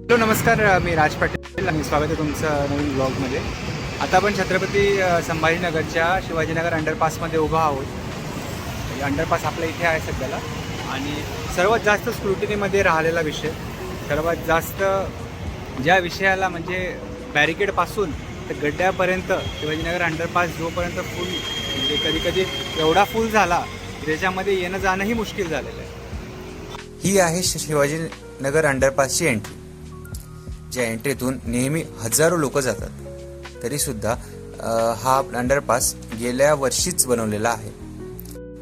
Hello नमस्कार, मी राज पाटील आणि स्वागत आहे तुमचं नवीन ब्लॉगमध्ये. आता आपण छत्रपती संभाजीनगरच्या शिवाजीनगर अंडरपासमध्ये उभा आहोत. अंडरपास आपल्या इथे आहे सध्याला आणि सर्वात जास्त स्क्रुटिनीमध्ये राहिलेला विषय, सर्वात जास्त ज्या विषयाला म्हणजे बॅरिकेडपासून तर गड्ड्यापर्यंत शिवाजीनगर अंडरपास जोपर्यंत फुल म्हणजे कधी एवढा फुल झाला की त्याच्यामध्ये येणं जाणंही मुश्किल झालेलं आहे. ही आहे शिवाजीनगर अंडरपासची एंट्री. ज्या एंट्रीतून नेहमी हजारो लोक जातात, तरीसुद्धा हा अंडरपास गेल्या वर्षीच बनवलेला आहे.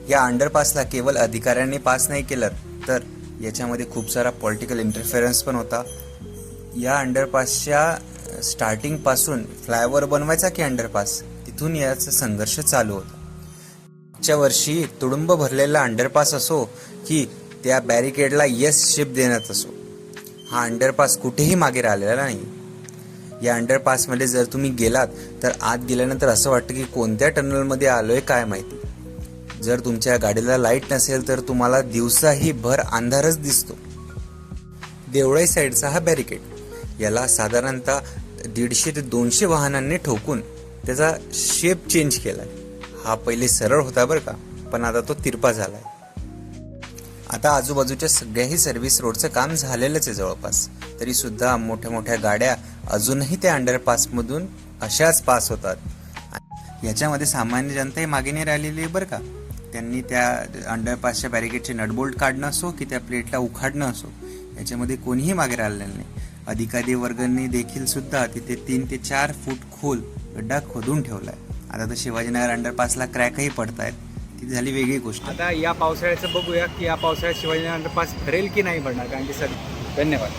या अंडरपासला केवळ अधिकाऱ्यांनी पास नाही केलं, तर याच्यामध्ये खूप सारा पॉलिटिकल इंटरफेरन्स पण होता. या अंडरपासच्या स्टार्टिंगपासून फ्लायओव्हर बनवायचा की अंडरपास, तिथून याचा संघर्ष चालू होता. मागच्या वर्षी तुडुंब भरलेला अंडरपास असो की त्या बॅरिकेडला यस शिप देण्यात असो, हा अंडरपास कुठेही मागे राहिलेला नाही. या अंडरपासमध्ये जर तुम्ही गेलात तर आत गेल्यानंतर असं वाटतं की कोणत्या टनलमध्ये आलोय काय माहिती. जर तुमच्या गाडीला लाईट नसेल तर तुम्हाला दिवसाही भर अंधारच दिसतो. देवळाई साईडचा हा बॅरिकेड, याला साधारणतः 150 ते 200 वाहनांनी ठोकून त्याचा शेप चेंज केलाय. हा पहिले सरळ होता बरं का, पण आता तो तिरपा झालाय. आता आजूबाजूच्या सगळ्याही सर्व्हिस रोडचं काम झालेलंच आहे जवळपास, तरी सुद्धा मोठ्या मोठ्या गाड्या अजूनही त्या अंडरपासमधून अशाच पास होतात. याच्यामध्ये सामान्य जनताही मागे नाही राहिलेली आहे बरं का. त्यांनी त्या अंडरपासच्या बॅरिकेडचे नटबोल्ट काढणं असो की त्या प्लेटला उखाडणं असो, याच्यामध्ये कोणीही मागे राहिलेलं नाही. अधिकारी वर्गांनी देखील सुद्धा तिथे 3 ते 4 फूट खोल गड्डा खोदून ठेवलाय. आता तर शिवाजीनगर अंडरपासला क्रॅकही पडतायत, ती झाली वेगळी गोष्ट. आता या पावसाळ्याचं बघूया की या पावसाळ्यात शिवाजीनगर अंडरपास भरेल की नाही भरणार, कारण की सर धन्यवाद.